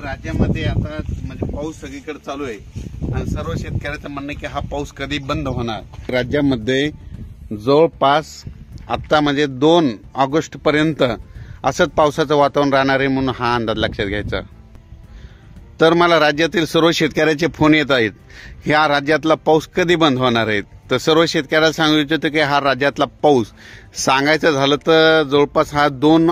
राज्यामध्ये आता म्हणजे पाऊस सगळीकडे चालू आहे आणि सर्व शेतकऱ्याचं म्हणणं की हा पाऊस कधी बंद होणार। राज्यामध्ये जवळपास आता म्हणजे 2 ऑगस्ट पर्यंत असंच पावसाचं वातावरण राहणार आहे म्हणून हा अंदाज लक्षात घ्यायचा। तर मला राज्यातील सर्व शेतकऱ्याचे फोन येत आहेत, ह्या राज्यातला पाऊस कधी बंद होणार आहे। तर सर्व शेतकऱ्याला सांगू इच्छितो की हा राज्यातला पाऊस सांगायचं झालं तर जवळपास हा 2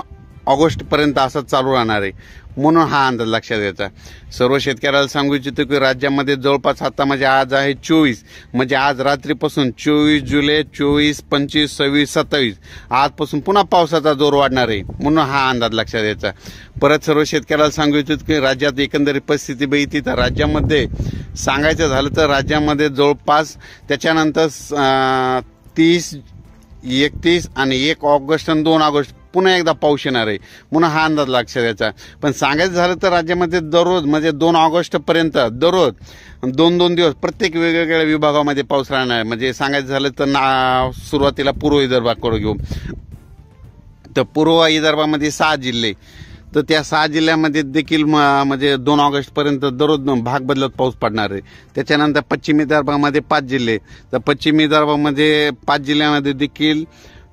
ऑगस्ट पर्यंत असंच चालू राहणार आहे म्हणून हा अंदाज लक्षात घ्यायचा। सर्व शेतकऱ्याला सांगू इच्छितो की राज्यामध्ये जवळपास आता म्हणजे आज आहे 24, म्हणजे आज रात्रीपासून 24 जुलै, 24, 25, 26, 27 आजपासून पुन्हा पावसाचा जोर वाढणार आहे म्हणून हा अंदाज लक्षात घ्यायचा। परत सर्व शेतकऱ्याला सांगू इच्छितो की राज्यात एकंदरीत परिस्थिती बघितली तर राज्यामध्ये सांगायचं झालं तर राज्यामध्ये जवळपास त्याच्यानंतर 30, 31 आणि 1 ऑगस्ट आणि 2 ऑगस्ट पुन्हा एकदा पाऊस येणार आहे म्हणून हा अंदाज लक्षात घ्यायचा। पण सांगायचं झालं तर राज्यामध्ये दररोज म्हणजे 2 ऑगस्ट पर्यंत दररोज 2-2 दिवस प्रत्येक वेगवेगळ्या विभागामध्ये पाऊस राहणार आहे। म्हणजे सांगायचं झालं तर सुरुवातीला पूर्व विदर्भाकडे घेऊ तर पूर्व विदर्भामध्ये 6 जिल्हे, तर त्या 6 जिल्ह्यामध्ये देखील म्हणजे 2 ऑगस्ट पर्यंत दररोज भाग बदलत पाऊस पडणार आहे। त्याच्यानंतर पश्चिम विदर्भामध्ये 5 जिल्हे, तर पश्चिम विदर्भामध्ये 5 जिल्ह्यामध्ये देखील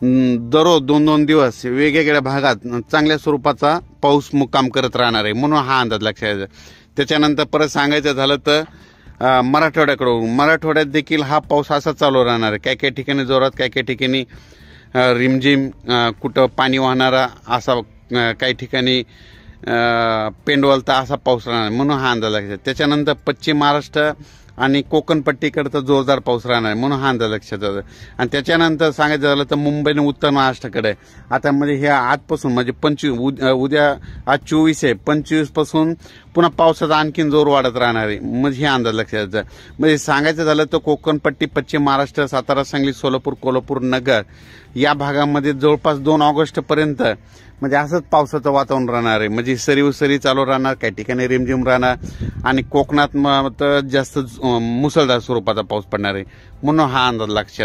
दररोज 2-2 दिवस वेगवेगळ्या भागात चांगल्या स्वरूपाचा पाऊस मुक्काम करत राहणार आहे म्हणून हा अंदाज लक्षात घ्यायचा। त्याच्यानंतर परत सांगायचं झालं तर मराठवाड्यात देखील हा पाऊस असा चालू राहणार आहे। काही ठिकाणी जोरात, काही ठिकाणी रिमझिम, कुठं पाणी वाहणारा असा, काही ठिकाणी पेंडवलता असा पाऊस राहणार म्हणून हा अंदाज लक्षात। त्याच्यानंतर पश्चिम महाराष्ट्र आणि कोकण पट्टीकडे तर जोरदार पाऊस राहणार आहे म्हणून हा अंदाज लक्षात येतो। आणि त्याच्यानंतर सांगायचं झालं तर मुंबई आणि उत्तर महाराष्ट्राकडे आता म्हणजे हे आजपासून म्हणजे 25 उद्या आज 24 आहे, 25 पासून पुन्हा पावसाचा आणखीन जोर वाढत राहणार आहे म्हणजे हे अंदाज लक्षात येतं। म्हणजे सांगायचं झालं तर कोकण पट्टी, पश्चिम महाराष्ट्र, सातारा, सांगली, सोलापूर, कोल्हापूर, नगर या भागामध्ये जवळपास 2 ऑगस्ट पर्यंत म्हणजे असंच पावसाचं वातावरण राहणार आहे। म्हणजे सरी चालू राहणार, काही ठिकाणी रिमझिम राहणार आणि कोकणात तर जास्त मुसळधार स्वरूपाचा पाऊस पडणार आहे म्हणून हा अंदाज लक्षात